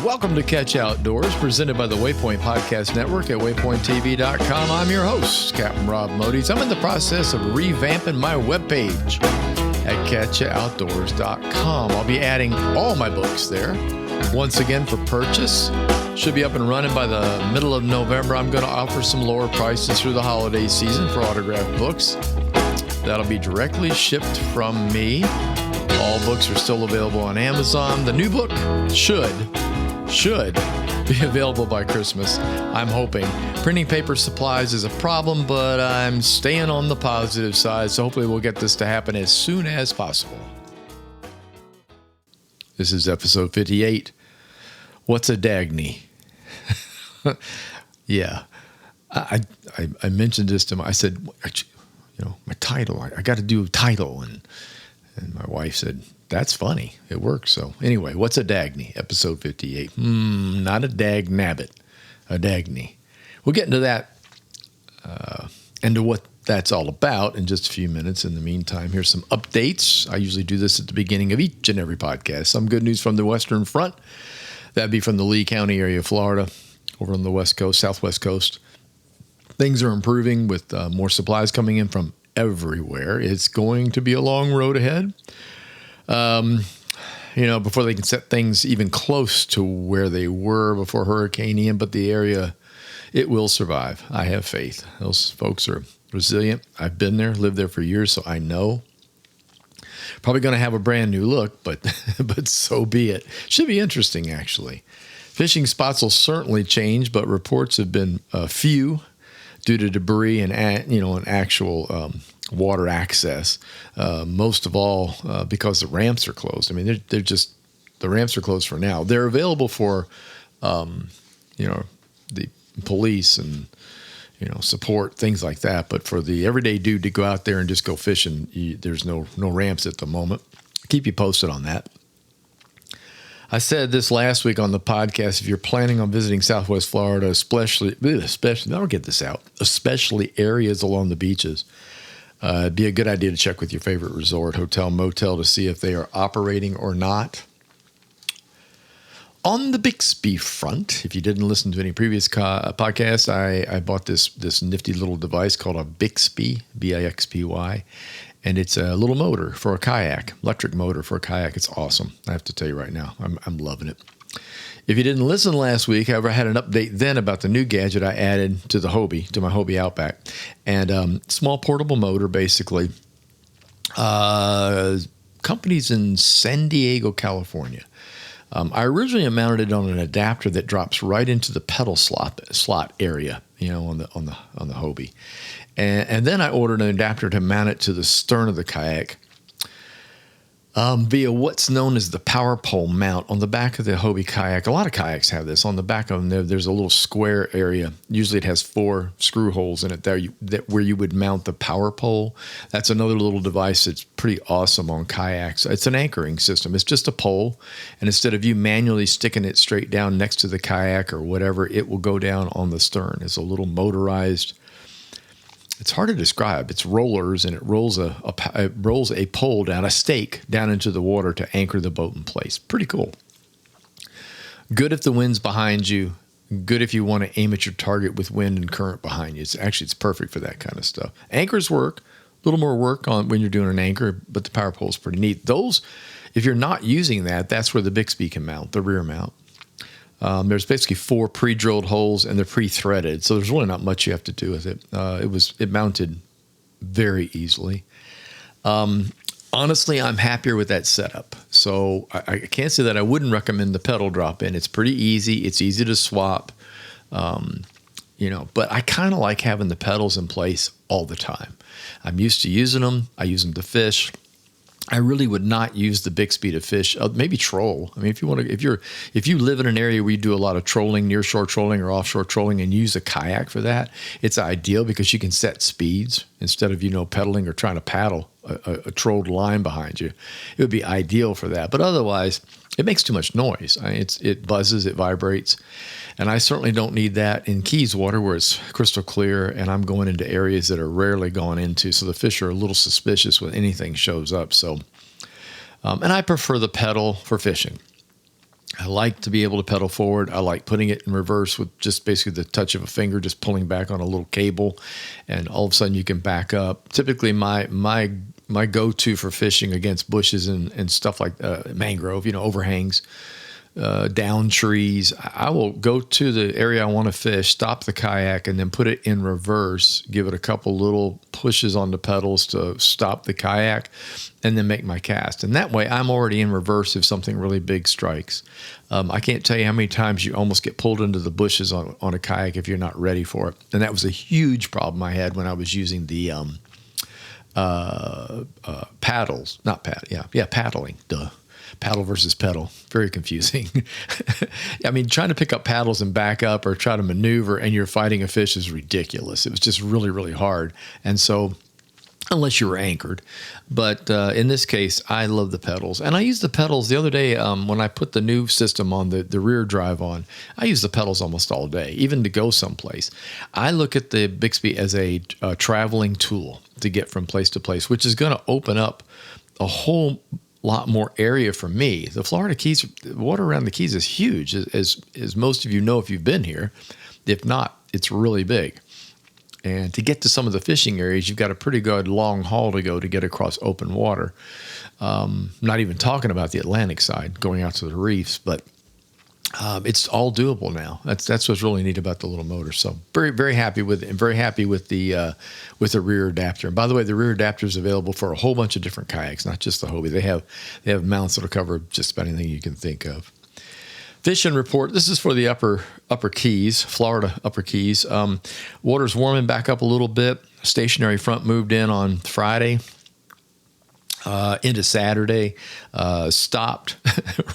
Welcome to Catch Outdoors, presented by the Waypoint Podcast Network at waypointtv.com. I'm your host, Captain Rob Modies. I'm in the process of revamping my webpage at catchoutdoors.com. I'll be adding all my books there once again for purchase. Should be up and running by the middle of November. I'm going to offer some lower prices through the holiday season for autographed books. That'll be directly shipped from me. All books are still available on Amazon. The new book should be available by Christmas, I'm hoping. Printing paper supplies is a problem, but I'm staying on the positive side, so hopefully we'll get this to happen as soon as possible. This is episode 58. What's a Dagny? Yeah, I mentioned this to him. I said, my title, I got to do a title, and my wife said, that's funny. It works. So anyway, what's a Dagny? Episode 58. Not a dag-nabbit, a Dagny. We'll get into that and to what that's all about in just a few minutes. In the meantime, here's some updates. I usually do this at the beginning of each and every podcast. Some good news from the Western Front. That'd be from the Lee County area of Florida, over on the West Coast, Southwest Coast. Things are improving with more supplies coming in from everywhere. It's going to be a long road ahead. Before they can set things even close to where they were before Hurricane Ian, but the area, it will survive. I have faith. Those folks are resilient. I've been there, lived there for years, so I know. Probably going to have a brand new look, but so be it. Should be interesting, actually. Fishing spots will certainly change, but reports have been few due to debris and actual water access. Most of all, because the ramps are closed. I mean, the ramps are closed for now. They're available for, the police and, support, things like that. But for the everyday dude to go out there and just go fishing, there's no ramps at the moment. Keep you posted on that. I said this last week on the podcast, if you're planning on visiting Southwest Florida, especially areas along the beaches, it'd be a good idea to check with your favorite resort, hotel, motel to see if they are operating or not. On the Bixby front, if you didn't listen to any previous podcasts, I bought this nifty little device called a Bixby, Bixpy, and it's a little motor for a kayak, electric motor for a kayak. It's awesome. I have to tell you right now, I'm loving it. If you didn't listen last week, however, I had an update then about the new gadget I added to my Hobie Outback. And small portable motor, basically. Companies in San Diego, California. I originally mounted it on an adapter that drops right into the pedal slot area, on the Hobie. And then I ordered an adapter to mount it to the stern of the kayak via what's known as the power pole mount on the back of the Hobie kayak. A lot of kayaks have this. On the back of them, there's a little square area. Usually it has 4 screw holes in it where you would mount the power pole. That's another little device that's pretty awesome on kayaks. It's an anchoring system. It's just a pole, and instead of you manually sticking it straight down next to the kayak or whatever, it will go down on the stern. It's a little motorized. It's hard to describe. It's rollers, and it rolls a pole down, a stake down into the water to anchor the boat in place. Pretty cool. Good if the wind's behind you. Good if you want to aim at your target with wind and current behind you. It's perfect for that kind of stuff. Anchors work. A little more work on when you're doing an anchor, but the power pole is pretty neat. Those, if you're not using that, that's where the Bixby can mount, the rear mount. There's basically 4 pre-drilled holes, and they're pre-threaded, so there's really not much you have to do with it. It mounted very easily. Honestly, I'm happier with that setup. So I can't say that I wouldn't recommend the pedal drop-in. It's pretty easy. It's easy to swap, but I kind of like having the pedals in place all the time. I'm used to using them. I use them to fish. I really would not use the Bixby to fish. Maybe troll. I mean, if you live in an area where you do a lot of trolling, nearshore trolling or offshore trolling, and use a kayak for that, it's ideal because you can set speeds instead of pedaling or trying to paddle a trolled line behind you. It would be ideal for that. But otherwise, it makes too much noise. It buzzes, it vibrates, and I certainly don't need that in Keys water where it's crystal clear, and I'm going into areas that are rarely gone into, so the fish are a little suspicious when anything shows up. So, and I prefer the pedal for fishing. I like to be able to pedal forward. I like putting it in reverse with just basically the touch of a finger, just pulling back on a little cable, and all of a sudden you can back up. Typically, my go-to for fishing against bushes and stuff like mangrove, overhangs, down trees. I will go to the area I want to fish, stop the kayak, and then put it in reverse, give it a couple little pushes on the pedals to stop the kayak, and then make my cast. And that way I'm already in reverse if something really big strikes. I can't tell you how many times you almost get pulled into the bushes on a kayak if you're not ready for it. And that was a huge problem I had when I was using the paddles, not paddling, duh. Paddle versus pedal. Very confusing. I mean, trying to pick up paddles and back up or try to maneuver and you're fighting a fish is ridiculous. It was just really, really hard. And so, unless you were anchored. But in this case, I love the pedals. And I used the pedals the other day when I put the new system on, the rear drive on. I use the pedals almost all day, even to go someplace. I look at the Bixby as a traveling tool to get from place to place, which is going to open up a whole lot more area for me. The Florida Keys, the water around the Keys is huge, as most of you know if you've been here. If not, it's really big. And to get to some of the fishing areas, you've got a pretty good long haul to go to get across open water. Not even talking about the Atlantic side, going out to the reefs, but it's all doable now. That's what's really neat about the little motor. So very, very happy with it, and very happy with the rear adapter. And by the way, the rear adapter is available for a whole bunch of different kayaks, not just the Hobie. They have mounts that'll cover just about anything you can think of. Fishing report. This is for the upper Keys, Florida upper Keys. Water's warming back up a little bit. Stationary front moved in on Friday. Into Saturday, stopped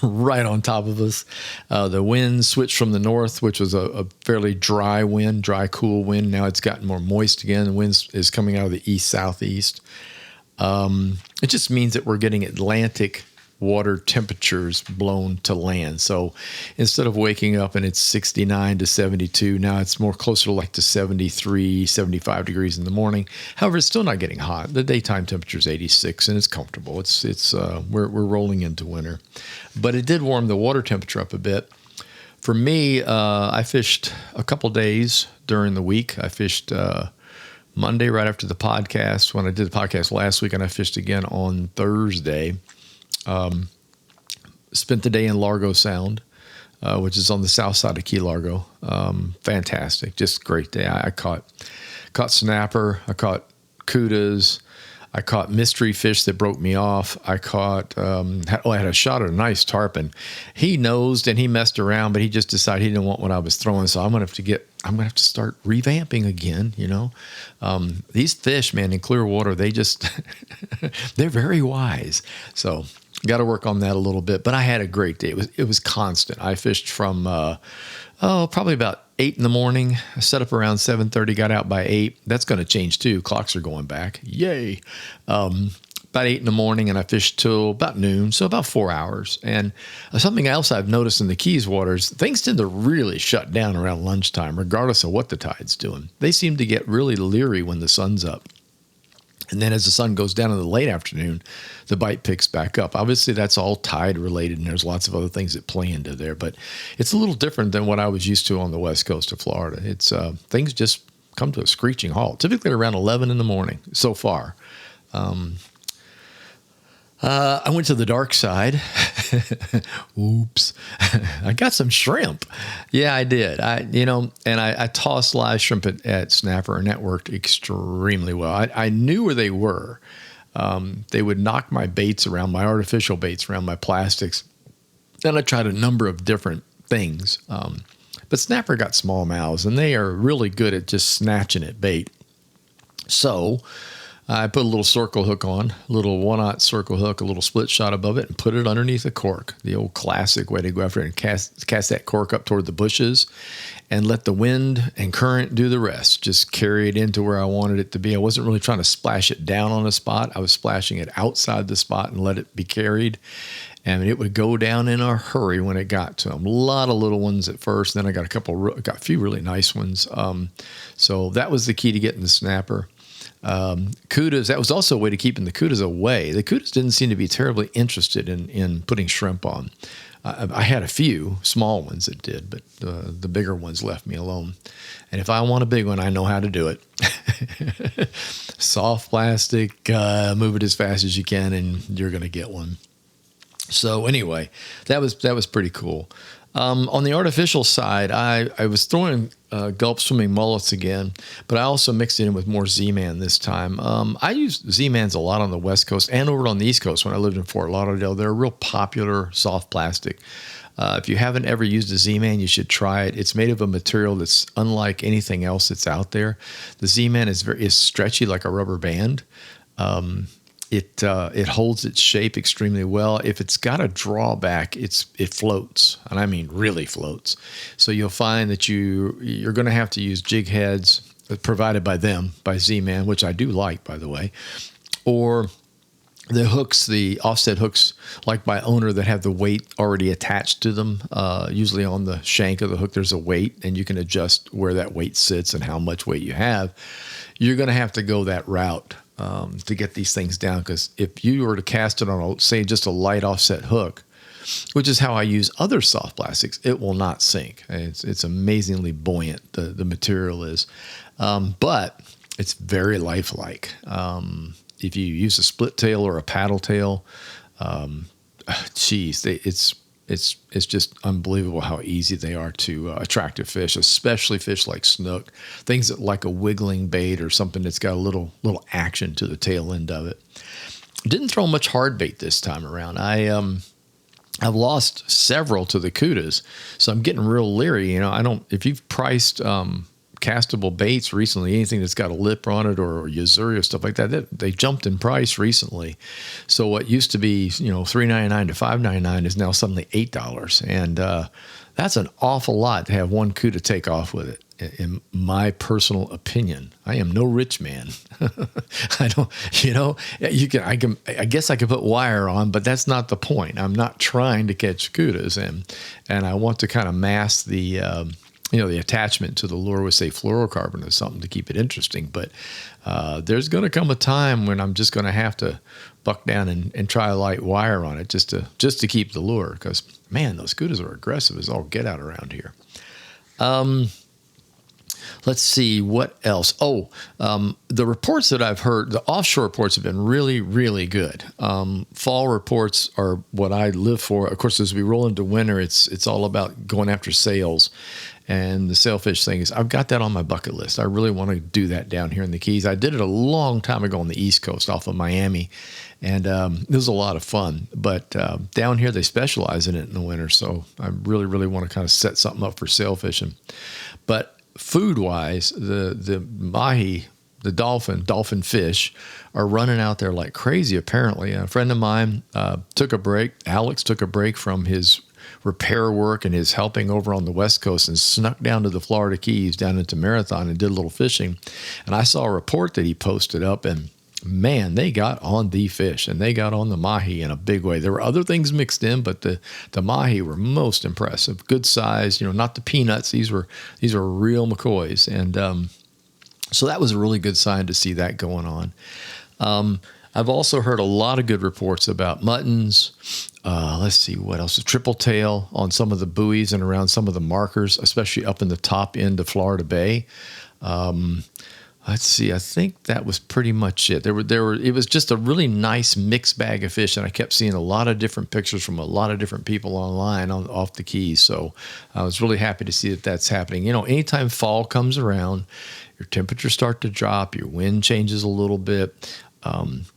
right on top of us. The wind switched from the north, which was a fairly dry wind, cool wind. Now it's gotten more moist again. The wind is coming out of the east-southeast. It just means that we're getting Atlantic water temperatures blown to land. So instead of waking up and it's 69 to 72, now it's more closer to like to 73, 75 degrees in the morning. However, it's still not getting hot. The daytime temperature is 86 and it's comfortable. We're rolling into winter, but it did warm the water temperature up a bit. For me, I fished a couple days during the week. I fished Monday right after the podcast when I did the podcast last week, and I fished again on Thursday. Spent the day in Largo Sound, which is on the south side of Key Largo. Fantastic, just great day. I caught snapper, I caught cudas, I caught mystery fish that broke me off. I caught, I had a shot at a nice tarpon. He nosed and he messed around, but he just decided he didn't want what I was throwing. So I'm gonna have to start revamping again. These fish, man, in clear water, they just they're very wise. So got to work on that a little bit. But I had a great day. It was constant. I fished from probably about 8 in the morning. I set up around 7:30, got out by 8. That's going to change too. Clocks are going back. Yay. About 8 in the morning, and I fished till about noon, so about 4 hours. And something else I've noticed in the Keys waters, things tend to really shut down around lunchtime, regardless of what the tide's doing. They seem to get really leery when the sun's up. And then as the sun goes down in the late afternoon, the bite picks back up. Obviously, that's all tide related, and there's lots of other things that play into there. But it's a little different than what I was used to on the west coast of Florida. It's things just come to a screeching halt, typically around 11 in the morning so far. I went to the dark side. Oops. I got some shrimp. Yeah, I did. I tossed live shrimp at Snapper, and that worked extremely well. I knew where they were. They would knock my baits around, my artificial baits around my plastics. Then I tried a number of different things. But Snapper got small mouths, and they are really good at just snatching at bait. So I put a little circle hook on, a little 1/0 circle hook, a little split shot above it, and put it underneath a cork. The old classic way to go after it, and cast that cork up toward the bushes and let the wind and current do the rest. Just carry it into where I wanted it to be. I wasn't really trying to splash it down on a spot. I was splashing it outside the spot and let it be carried. And it would go down in a hurry when it got to them. A lot of little ones at first. Then I got a few really nice ones. So that was the key to getting the snapper. Cudas, that was also a way to keeping the cudas away. The cudas didn't seem to be terribly interested in putting shrimp on. I had a few small ones that did, but the bigger ones left me alone. And if I want a big one, I know how to do it. Soft plastic, move it as fast as you can, and you're going to get one. So anyway, that was pretty cool. On the artificial side, I was throwing gulp swimming mullets again, but I also mixed it in with more Z-Man this time. I use Z-Mans a lot on the West Coast and over on the East Coast when I lived in Fort Lauderdale. They're a real popular soft plastic. If you haven't ever used a Z-Man, you should try it. It's made of a material that's unlike anything else that's out there. The Z-Man is stretchy like a rubber band. It holds its shape extremely well. If it's got a drawback, it floats, and I mean really floats. So you'll find that you're going to have to use jig heads provided by Z-Man, which I do like, by the way, or the hooks, the offset hooks, like by Owner, that have the weight already attached to them. Usually on the shank of the hook, there's a weight, and you can adjust where that weight sits and how much weight you have. You're going to have to go that route to get these things down, because if you were to cast it on, say, just a light offset hook, which is how I use other soft plastics, it will not sink. It's amazingly buoyant, the material is. But it's very lifelike. If you use a split tail or a paddle tail, it's just unbelievable how easy they are to attract a fish, especially fish like snook, things that like a wiggling bait or something that's got a little action to the tail end of it. Didn't throw much hard bait this time around. I've lost several to the cudas, so I'm getting real leery. If you've priced castable baits recently, anything that's got a lip on it or Yazuri or stuff like that, they jumped in price recently. So what used to be $3.99 to $5.99 is now suddenly $8, and that's an awful lot to have one CUDA take off with it. In my personal opinion, I am no rich man. I don't, I guess I could put wire on, but that's not the point. I'm not trying to catch CUDAs, and I want to kind of mask the attachment to the lure with, say, fluorocarbon or something to keep it interesting. But there's going to come a time when I'm just going to have to buck down and try a light wire on it just to keep the lure, because, man, those cudas are aggressive as all get out around here. Let's see what else. The reports that I've heard, the offshore reports have been really, really good. Fall reports are what I live for. Of course, as we roll into winter, it's all about going after sails. And the sailfish thing I've got that on my bucket list. I really want to do that down here in the Keys. I did it a long time ago on the East Coast off of Miami, and it was a lot of fun. But down here, they specialize in it in the winter, so I really, really want to kind of set something up for sailfishing. But food-wise, the mahi, the dolphin fish, are running out there like crazy, apparently. A friend of mine took a break. Alex took a break from his repair work and his helping over on the West Coast and snuck down to the Florida Keys, down into Marathon, and did a little fishing. And I saw a report that he posted up, and man, they got on the fish, and they got on the mahi in a big way. There were other things mixed in, but the mahi were most impressive. Good size, not the peanuts. These were real McCoys. And so that was a really good sign to see that going on. I've also heard a lot of good reports about muttons. Let's see what else. A triple tail on some of the buoys and around some of the markers, especially up in the top end of Florida Bay. Let's see. I think that was pretty much it. It was just a really nice mixed bag of fish, and I kept seeing a lot of different pictures from a lot of different people online off the Keys. So I was really happy to see that that's happening. Anytime fall comes around, your temperatures start to drop, your wind changes a little bit.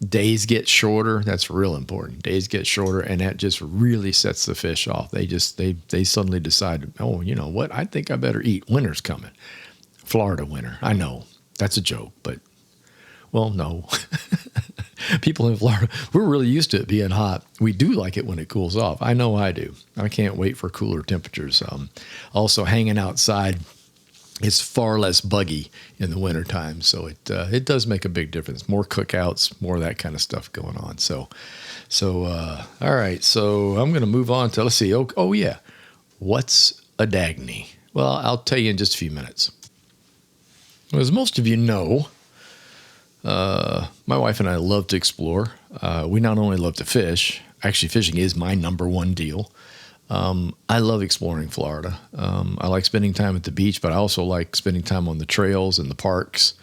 Days get shorter. That's real important. Days get shorter, and that just really sets the fish off. They suddenly decide, oh, you know what? I think I better eat. Winter's coming. Florida winter. I know that's a joke, but well, no. People in Florida, we're really used to it being hot. We do like it when it cools off. I know I do. I can't wait for cooler temperatures. Also, hanging outside, it's far less buggy in the wintertime, so it does make a big difference. More cookouts, more of that kind of stuff going on. So all right. So I'm going to move on to, let's see. Oh yeah. What's a Dagny? Well, I'll tell you in just a few minutes. Well, as most of you know, My wife and I love to explore. We not only love to fish, actually fishing is my number one deal. I love exploring Florida. I like spending time at the beach, but I also like spending time on the trails and the parks,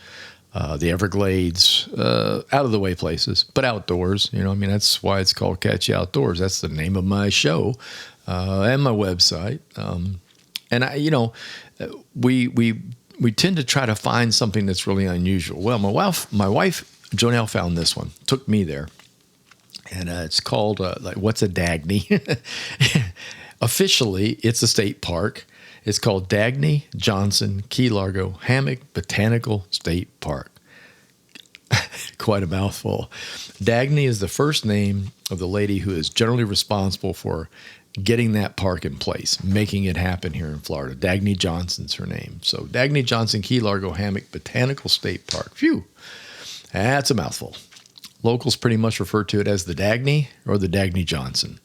the Everglades, out of the way places, but outdoors. You know, I mean, that's why it's called Catchy Outdoors. That's the name of my show and my website. And I, you know, we tend to try to find something that's really unusual. Well, my wife, Jonelle, found this one, took me there. And it's called, what's a Dagny? Officially, it's a state park. It's called Dagny Johnson Key Largo Hammock Botanical State Park. Quite a mouthful. Dagny is the first name of the lady who is generally responsible for getting that park in place, making it happen here in Florida. Dagny Johnson's her name. So Dagny Johnson Key Largo Hammock Botanical State Park. Phew, that's a mouthful. Locals pretty much refer to it as the Dagny or the Dagny Johnson.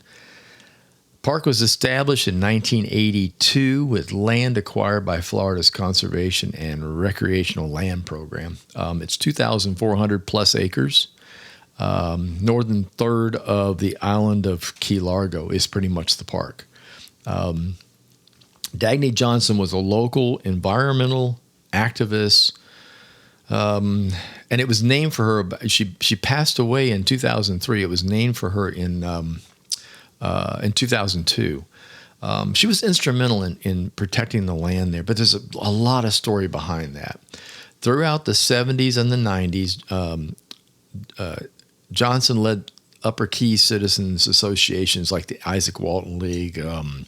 Park was established in 1982 with land acquired by Florida's Conservation and Recreational Land Program. It's 2,400 plus acres. Northern third of the island of Key Largo is pretty much the park. Dagny Johnson was a local environmental activist, and it was named for her. She passed away in 2003. It was named for her in 2002. She was instrumental in protecting the land there, but there's a lot of story behind that. Throughout the 70s and the 90s, Johnson led Upper Key citizens associations like the Isaac Walton League and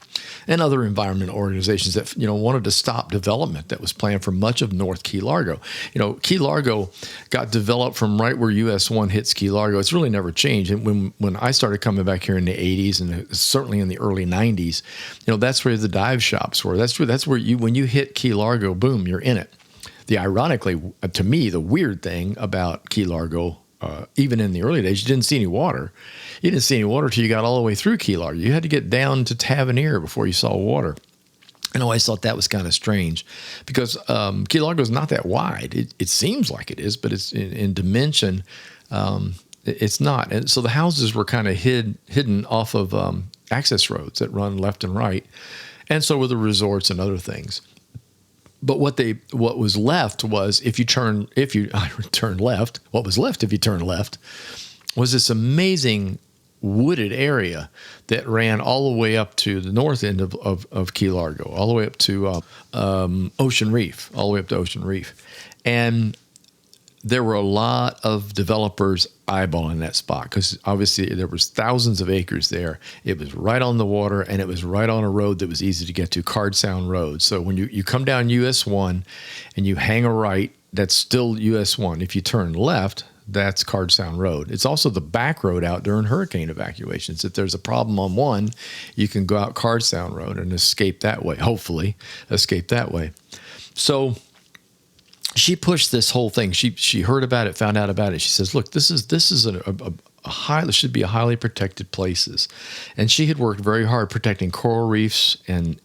other environmental organizations that wanted to stop development that was planned for much of North Key Largo. Key Largo got developed from right where US 1 hits Key Largo. It's really never changed. And when I started coming back here in the 80s and certainly in the early 90s, that's where the dive shops were. That's where when you hit Key Largo, boom, you're in it. Ironically, to me, the weird thing about Key Largo, even in the early days, you didn't see any water. You didn't see any water till you got all the way through Key Largo. You had to get down to Tavernier before you saw water. And I always thought that was kind of strange because Key Largo is not that wide. It seems like it is, but it's in dimension. It's not. And so the houses were kind of hidden off of access roads that run left and right. And so were the resorts and other things. But what was left was if you turn left, what was left if you turn left was this amazing wooded area that ran all the way up to the north end of Key Largo, all the way up to Ocean Reef, And there were a lot of developers eyeballing that spot because obviously there was thousands of acres there. It was right on the water and it was right on a road that was easy to get to, Card Sound Road. So when you come down US 1 and you hang a right, that's still US 1. If you turn left, that's Card Sound Road. It's also the back road out during hurricane evacuations. If there's a problem on one, you can go out Card Sound Road and escape that way, hopefully escape that way. So she pushed this whole thing. She heard about it, found out about it. She says, "Look, this is should be a highly protected places," and she had worked very hard protecting coral reefs, and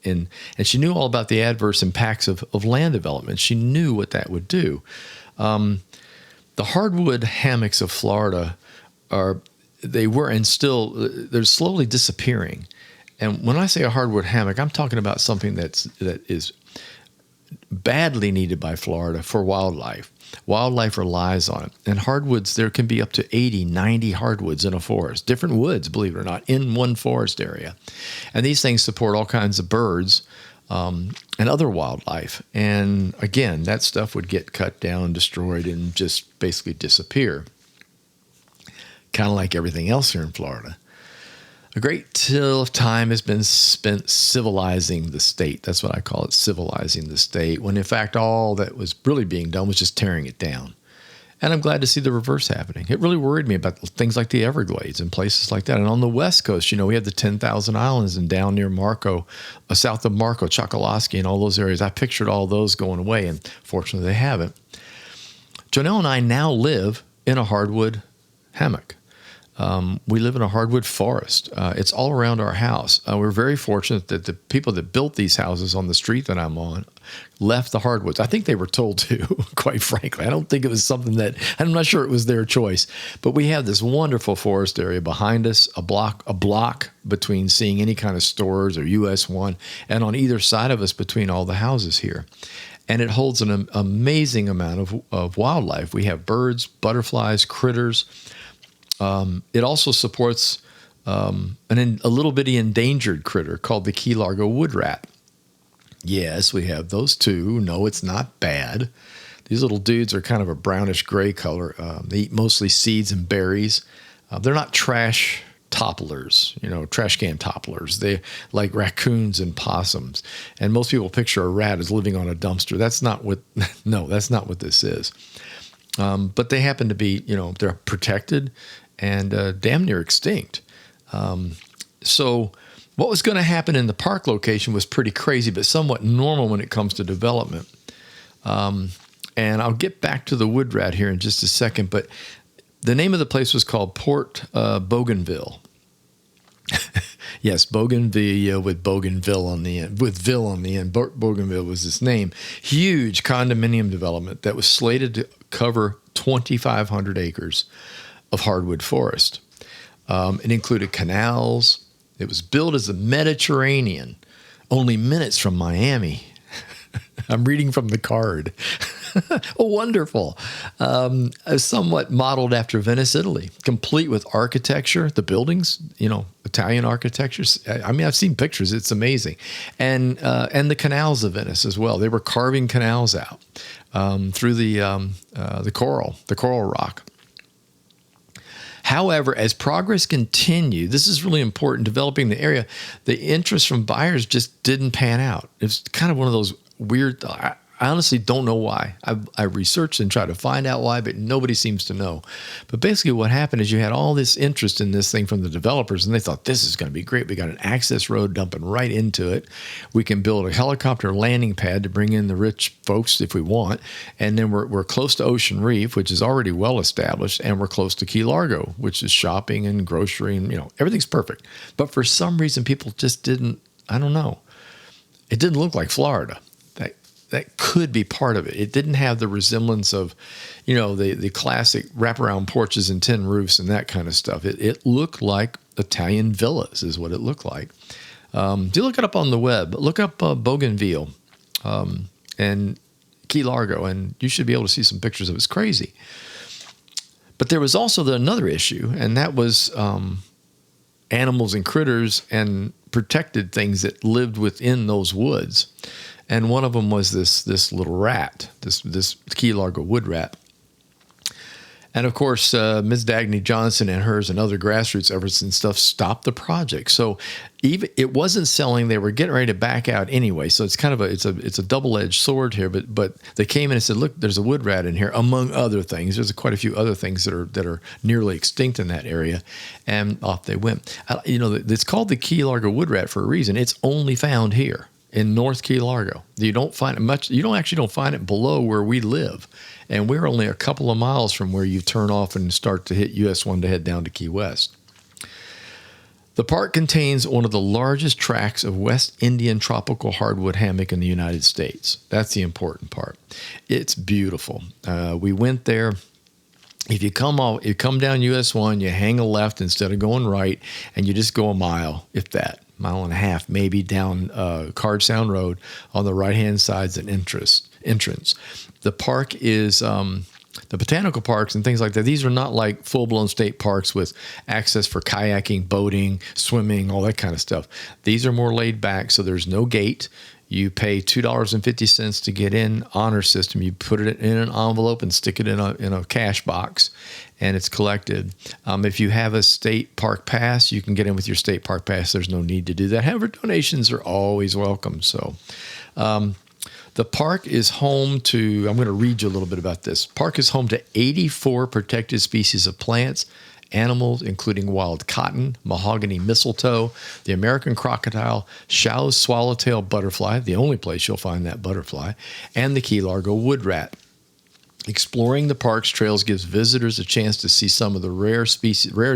she knew all about the adverse impacts of land development. She knew what that would do. The hardwood hammocks of Florida they're slowly disappearing. And when I say a hardwood hammock, I'm talking about something that is badly needed by Florida for wildlife. Wildlife relies on it. And hardwoods, there can be up to 80, 90 hardwoods in a forest. Different woods, believe it or not, in one forest area. And these things support all kinds of birds and other wildlife. And again, that stuff would get cut down, destroyed, and just basically disappear. Kind of like everything else here in Florida. A great deal of time has been spent civilizing the state. That's what I call it, civilizing the state, when in fact all that was really being done was just tearing it down. And I'm glad to see the reverse happening. It really worried me about things like the Everglades and places like that. And on the West Coast, we have the 10,000 Islands and down near Marco, south of Marco, Chokoloskee, and all those areas. I pictured all those going away, and fortunately they haven't. Jonelle and I now live in a hardwood hammock. We live in a hardwood forest. It's all around our house. We're very fortunate that the people that built these houses on the street that I'm on left the hardwoods. I think they were told to, quite frankly. I don't think it was something that, I'm not sure it was their choice. But we have this wonderful forest area behind us, a block between seeing any kind of stores or US 1, and on either side of us between all the houses here. And it holds an amazing amount of wildlife. We have birds, butterflies, critters. It also supports a little bitty endangered critter called the Key Largo wood rat. Yes, we have those too. No, it's not bad. These little dudes are kind of a brownish gray color. They eat mostly seeds and berries. They're not trash topplers, trash can topplers. They like raccoons and possums. And most people picture a rat as living on a dumpster. That's not what this is. But they happen to be, they're protected and damn near extinct. So what was going to happen in the park location was pretty crazy, but somewhat normal when it comes to development. And I'll get back to the wood rat here in just a second, but the name of the place was called Port Bougainville. Yes, Bougainville with Bougainville on the end, with Ville on the end. Bougainville was its name. Huge condominium development that was slated to cover 2,500 acres of hardwood forest. It included canals. It was built as the Mediterranean, only minutes from Miami. I'm reading from the card. Oh, wonderful. Somewhat modeled after Venice, Italy, complete with architecture, the buildings, Italian architecture. I mean, I've seen pictures. It's amazing. And the canals of Venice as well. They were carving canals out through the coral rock. However, as progress continued, this is really important, developing the area, the interest from buyers just didn't pan out. It's kind of one of those weird, I honestly don't know why. I researched and tried to find out why, but nobody seems to know. But basically what happened is you had all this interest in this thing from the developers, and they thought, this is going to be great. We got an access road dumping right into it. We can build a helicopter landing pad to bring in the rich folks if we want. And then we're close to Ocean Reef, which is already well established, and we're close to Key Largo, which is shopping and grocery, and everything's perfect. But for some reason, people just didn't, I don't know. It didn't look like Florida. That could be part of it. It didn't have the resemblance of, the classic wraparound porches and tin roofs and that kind of stuff. It looked like Italian villas is what it looked like. Do look it up on the web. Look up Bougainville and Key Largo, and you should be able to see some pictures of it. It's crazy. But there was also another issue, and that was animals and critters and protected things that lived within those woods. And one of them was this little rat, this Key Largo wood rat. And of course, Ms. Dagny Johnson and hers and other grassroots efforts and stuff stopped the project. So even it wasn't selling; they were getting ready to back out anyway. So it's kind of it's a double-edged sword here. But they came in and said, "Look, there's a wood rat in here, among other things. There's quite a few other things that are nearly extinct in that area." And off they went. It's called the Key Largo wood rat for a reason. It's only found here in North Key Largo. You don't find it much. You don't find it below where we live, and we're only a couple of miles from where you turn off and start to hit US 1 to head down to Key West. The park contains one of the largest tracts of West Indian tropical hardwood hammock in the United States. That's the important part. It's beautiful. We went there. If you come down US 1, you hang a left instead of going right, and you just go a mile, if that. Mile and a half, maybe down Card Sound Road. On the right-hand side is an entrance. The park is the botanical parks and things like that. These are not like full-blown state parks with access for kayaking, boating, swimming, all that kind of stuff. These are more laid back, so there's no gate. You pay $2.50 to get in, honor system. You put it in an envelope and stick it in a cash box, and it's collected. If you have a state park pass, you can get in with your state park pass. There's no need to do that. However, donations are always welcome. So the park is home to, I'm going to read you a little bit about this. Park is home to 84 protected species of plants, animals, including wild cotton, mahogany mistletoe, the American crocodile, Shaw's swallowtail butterfly, the only place you'll find that butterfly, and the Key Largo wood rat. Exploring the park's trails gives visitors a chance to see some of the rarest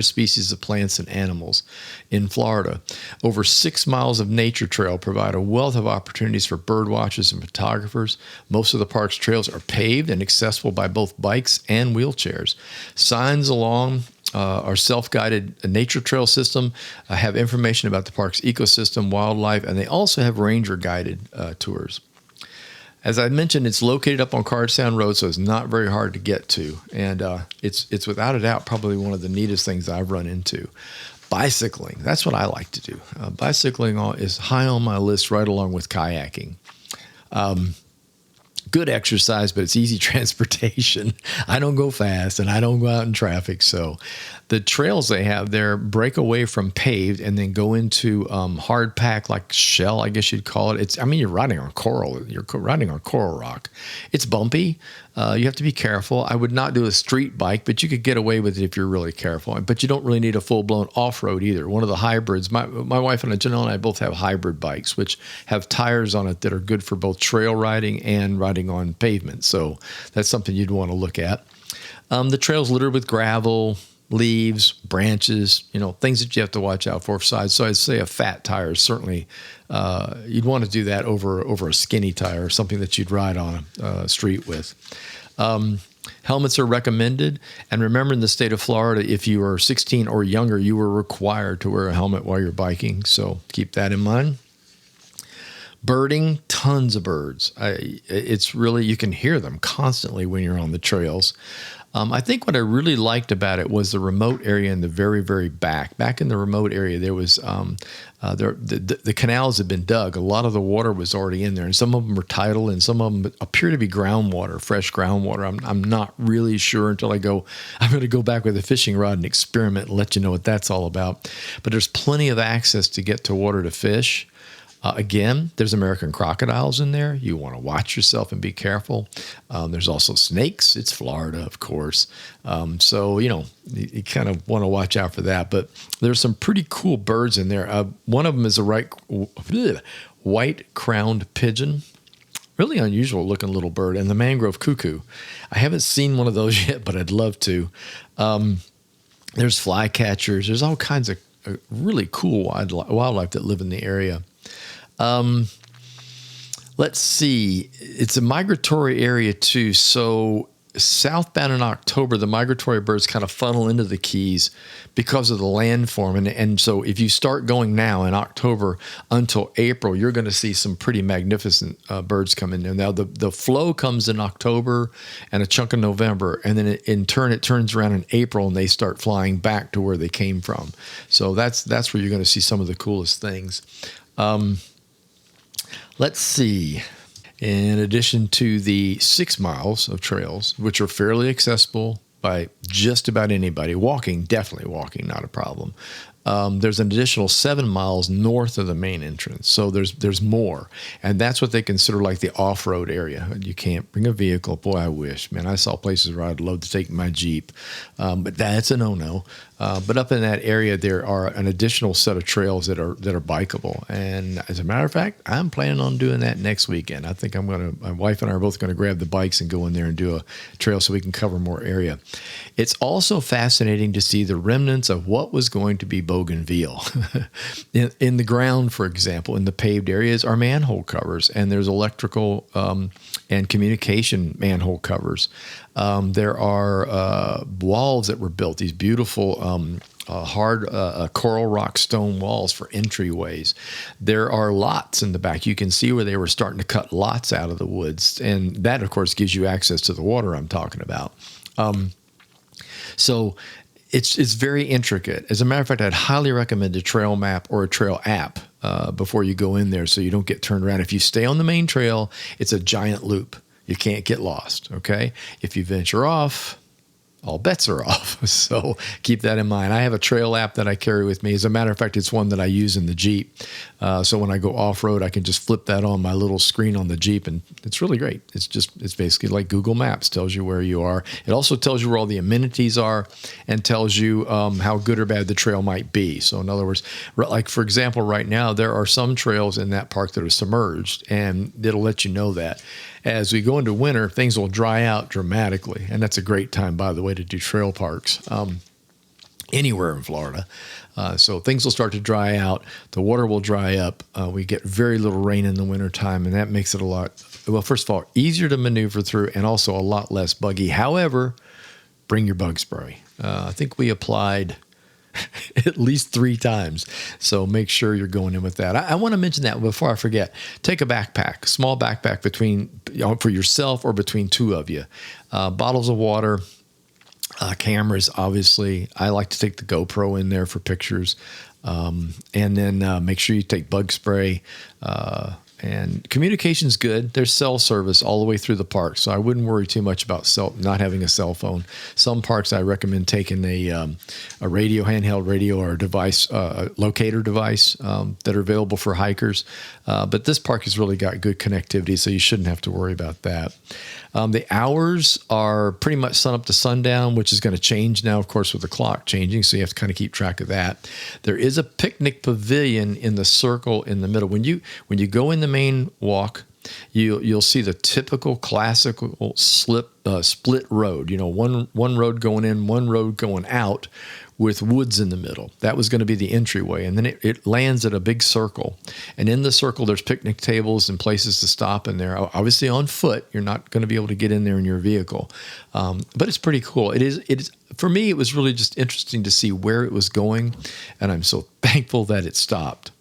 species of plants and animals in Florida. Over 6 miles of nature trail provide a wealth of opportunities for bird watchers and photographers. Most of the park's trails are paved and accessible by both bikes and wheelchairs. Signs along our self-guided nature trail system have information about the park's ecosystem, wildlife, and they also have ranger-guided tours. As I mentioned, it's located up on Cardstown Road, so it's not very hard to get to. And it's without a doubt probably one of the neatest things I've run into. Bicycling, that's what I like to do. Bicycling is high on my list right along with kayaking. Good exercise, but it's easy transportation. I don't go fast and I don't go out in traffic. So the trails they have there break away from paved and then go into hard pack, like shell, I guess you'd call it. You're riding on coral. You're riding on coral rock. It's bumpy. You have to be careful. I would not do a street bike, but you could get away with it if you're really careful. But you don't really need a full-blown off-road either. One of the hybrids, my wife and Janelle and I both have hybrid bikes, which have tires on it that are good for both trail riding and riding on pavement. So that's something you'd want to look at. The trail's littered with gravel, leaves, branches, things that you have to watch out for size. So I'd say a fat tire is certainly, you'd want to do that over a skinny tire or something that you'd ride on a street with. Helmets are recommended. And remember, in the state of Florida, if you are 16 or younger, you are required to wear a helmet while you're biking. So keep that in mind. Birding, tons of birds. It's really, you can hear them constantly when you're on the trails. I think what I really liked about it was the remote area in the very, very back. Back in the remote area, there was the canals had been dug. A lot of the water was already in there, and some of them were tidal, and some of them appear to be groundwater, fresh groundwater. I'm not really sure until I'm going to go back with a fishing rod and experiment and let you know what that's all about. But there's plenty of access to get to water to fish. Again, there's American crocodiles in there. You want to watch yourself and be careful. There's also snakes. It's Florida, of course. So, you kind of want to watch out for that. But there's some pretty cool birds in there. One of them is a white-crowned pigeon. Really unusual looking little bird. And the mangrove cuckoo. I haven't seen one of those yet, but I'd love to. There's flycatchers. There's all kinds of really cool wildlife that live in the area. Let's see. It's a migratory area too. So southbound in October, the migratory birds kind of funnel into the Keys because of the landform. And so if you start going now in October until April, you're going to see some pretty magnificent birds come in there. Now, the flow comes in October and a chunk of November, and then in turn it turns around in April and they start flying back to where they came from. So that's where you're going to see some of the coolest things. Let's see. In addition to the 6 miles of trails, which are fairly accessible by just about anybody, definitely walking, not a problem. There's an additional 7 miles north of the main entrance. So there's more. And that's what they consider like the off-road area. You can't bring a vehicle. Boy, I wish. Man, I saw places where I'd love to take my Jeep. But that's a no-no. But up in that area, there are an additional set of trails that are bikeable. And as a matter of fact, I'm planning on doing that next weekend. I think my wife and I are both going to grab the bikes and go in there and do a trail so we can cover more area. It's also fascinating to see the remnants of what was going to be bougainville. in the ground, for example, in the paved areas are manhole covers, and there's electrical and communication manhole covers. There are walls that were built, these beautiful hard coral rock stone walls for entryways. There are lots in the back. You can see where they were starting to cut lots out of the woods. And that, of course, gives you access to the water I'm talking about. So it's very intricate. As a matter of fact, I'd highly recommend a trail map or a trail app before you go in there so you don't get turned around. If you stay on the main trail, it's a giant loop. You can't get lost, okay? If you venture off, all bets are off. So keep that in mind. I have a trail app that I carry with me. As a matter of fact, it's one that I use in the Jeep. So when I go off-road, I can just flip that on my little screen on the Jeep, and it's really great. It's basically like Google Maps, tells you where you are. It also tells you where all the amenities are and tells you how good or bad the trail might be. So in other words, like for example, right now, there are some trails in that park that are submerged, and it'll let you know that. As we go into winter, things will dry out dramatically, and that's a great time, by the way, to do trail parks anywhere in Florida. So things will start to dry out. The water will dry up. We get very little rain in the wintertime, and that makes it a lot, well, first of all, easier to maneuver through and also a lot less buggy. However, bring your bug spray. I think we applied at least 3 times. So make sure you're going in with that. I want to mention that before I forget. Take a backpack, small backpack for yourself or between 2 of you. Bottles of water, cameras, obviously. I like to take the GoPro in there for pictures. And then make sure you take bug spray. And communication's good. There's cell service all the way through the park, so I wouldn't worry too much about not having a cell phone. Some parks I recommend taking a radio, handheld radio, or a device, locator device that are available for hikers. But this park has really got good connectivity, so you shouldn't have to worry about that. The hours are pretty much sun up to sundown, which is going to change now, of course, with the clock changing, so you have to kind of keep track of that. There is a picnic pavilion in the circle in the middle. When you go in the main walk, you'll see the typical classical split road. One road going in, one road going out, with woods in the middle. That was going to be the entryway. And then it lands at a big circle. And in the circle, there's picnic tables and places to stop in there. Obviously on foot, you're not going to be able to get in there in your vehicle. But it's pretty cool. It is. For me, it was really just interesting to see where it was going. And I'm so thankful that it stopped.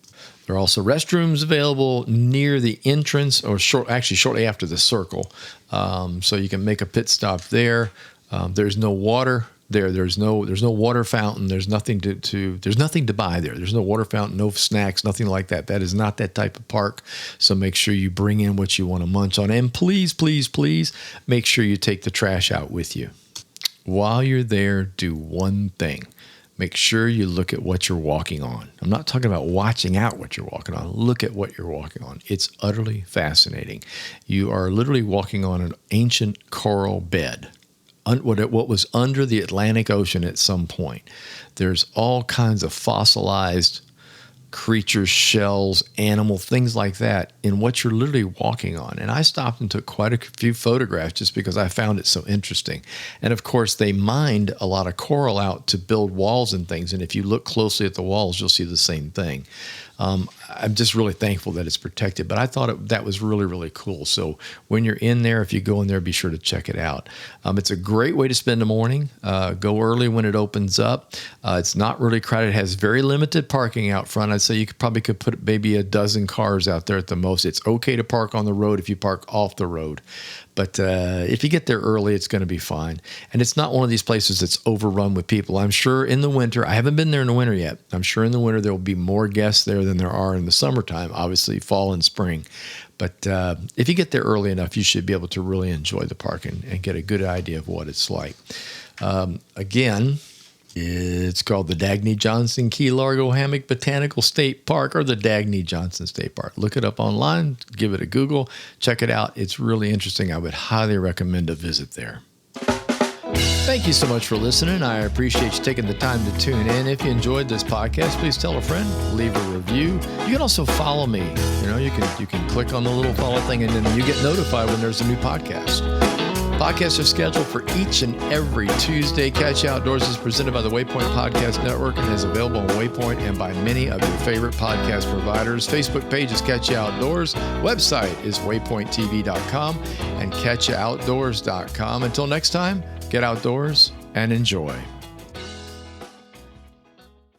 There are also restrooms available near the entrance, or shortly after the circle. So you can make a pit stop there. There's no water there. There's no water fountain. There's nothing there's nothing to buy there. There's no water fountain, no snacks, nothing like that. That is not that type of park. So make sure you bring in what you want to munch on. And please, please, please make sure you take the trash out with you. While you're there, do one thing. Make sure you look at what you're walking on. I'm not talking about watching out what you're walking on. Look at what you're walking on. It's utterly fascinating. You are literally walking on an ancient coral bed, what was under the Atlantic Ocean at some point. There's all kinds of fossilized creatures, shells, animal, things like that in what you're literally walking on. And I stopped and took quite a few photographs just because I found it so interesting. And of course, they mined a lot of coral out to build walls and things. And if you look closely at the walls, you'll see the same thing. I'm just really thankful that it's protected, but I thought that was really, really cool. So when you're in there, if you go in there, be sure to check it out. It's a great way to spend the morning. Go early when it opens up. It's not really crowded. It has very limited parking out front. I'd say you could put maybe a dozen cars out there at the most. It's okay to park on the road if you park off the road. But if you get there early, it's going to be fine. And it's not one of these places that's overrun with people. I'm sure in the winter, I haven't been there in the winter yet. I'm sure in the winter there will be more guests there than there are in the summertime, obviously fall and spring. But if you get there early enough, you should be able to really enjoy the park and get a good idea of what it's like. Again, it's called the Dagny Johnson Key Largo Hammock Botanical State Park, or the Dagny Johnson State Park. Look it up online, give it a Google, check it out. It's really interesting. I would highly recommend a visit there. Thank you so much for listening. I appreciate you taking the time to tune in. If you enjoyed this podcast, please tell a friend, leave a review. You can also follow me. You can click on the little follow thing, and then you get notified when there's a new podcast. Podcasts are scheduled for each and every Tuesday. Catch You Outdoors is presented by the Waypoint Podcast Network and is available on Waypoint and by many of your favorite podcast providers. Facebook page is Catch You Outdoors. Website is waypointtv.com and catchyoutdoors.com. Until next time, get outdoors and enjoy.